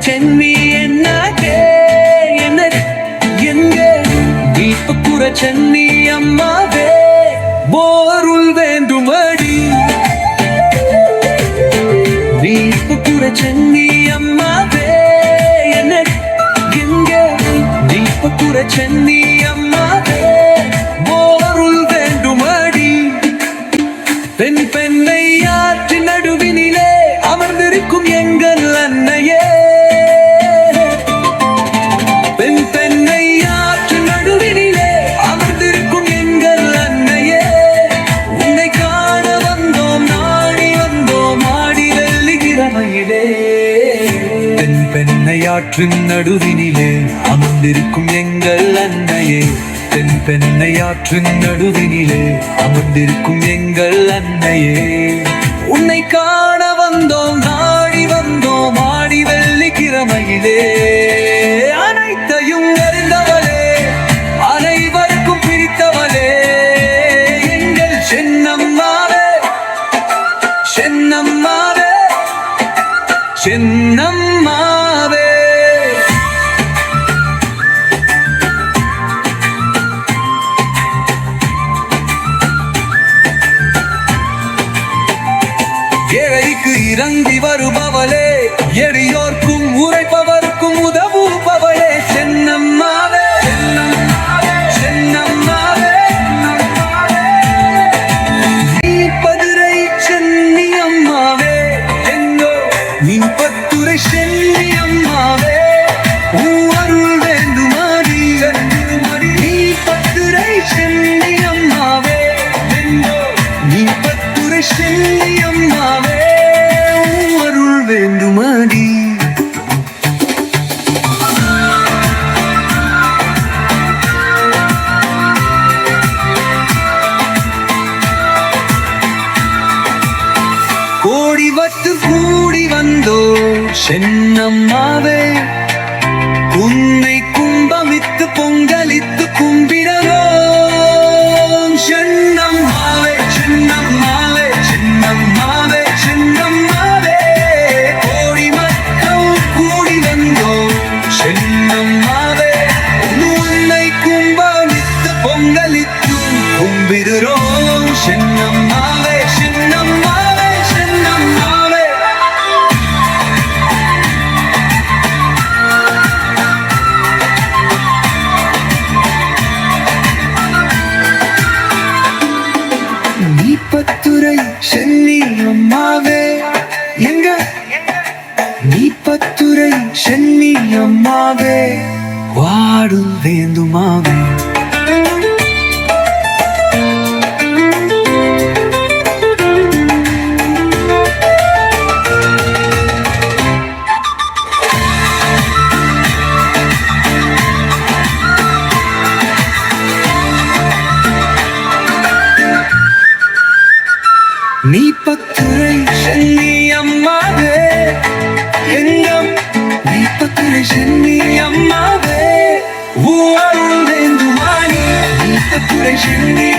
சென்னி என்னாச்சே என்ன எங்க தீபக்குற சென்னி அம்மாவே போருள் வேண்டுமடி தீபக்குற சென்னி அம்மாவே என்ன எங்க தீபக்குற சென்னி அம்மாவே போருள் வேண்டுமடி பெண் பெண்ணை ஆற்று நடுவினிலே அமர்ந்திருக்கும் எங்கள் அன்னையே பெண் பெண்ணை ஆற்று நடுவினிலே அமர்ந்திருக்கும் எங்கள் அன்னையே உன்னை காண வந்தோம் நாடி வந்தோம் ஆடி வெல்லுகிற மயிலே பெண் பெண்ணை ஆற்றின் நடுவினிலே அமர்ந்திருக்கும் எங்கள் அன்னையே பெண் பெண்ணை ஆற்றின் நடுவினிலே அமர்ந்திருக்கும் எங்கள் அன்னையே உன்னை காண வந்தோம் நாடி வந்தோம் ஆடி வெள்ளிக்கிற மயிலே அனைத்தையும் அறிந்தவளே அனைவருக்கும் பிரித்தவளே எங்கள் சென்னம்மாவே சென்னம்மாவே சென்னம்மாவே ஏழைக்கு இறங்கி வருபவளே எளியோர்க்கும் உரைப்பவர்க்கும் உதவுபவளே சென்னம்மாவே சென்னம்மாவே நீ பதுரை சென்னி அம்மாவே எங்கோ நீ பத்துரை சென்னி அம்மாவே அருள் வேண்டுமாடி நீ பத்துரை சென்னி அம்மாவே எங்கோ நீ பத்துரை சென்னி அம்மாவே அருள் வேண்டுமாடி கோடி வத்து கூடி வந்தோ சென்னம்மாவே உன்னை கும்பமித்து பொங்கலித்து கும்பிடறோம் சென்னம்மாவே சென்னம்மாவே சென்னம்மாவே சென்னம்மாவே கோடி மக்கள் கூடி வந்தோம் சென்னம்மாவே உன்னை கும்பமித்து பொங்கலித்து கும்பிடுறோம் சென்னம்மாவே சென்னம்மாவே சென்னம்மாவே நீ பத்துரை சென்னி அம்மாவே எங்க நீ பத்துரை சென்னி அம்மாவே வாடு வேண்டுமாவே நீ பத்துரை சென்னி அம்மாவே எங்கம் நீ பத்துரை சென்னி அம்மாவே அருள் வேண்டுமானி நீ பத்துரை சென்னி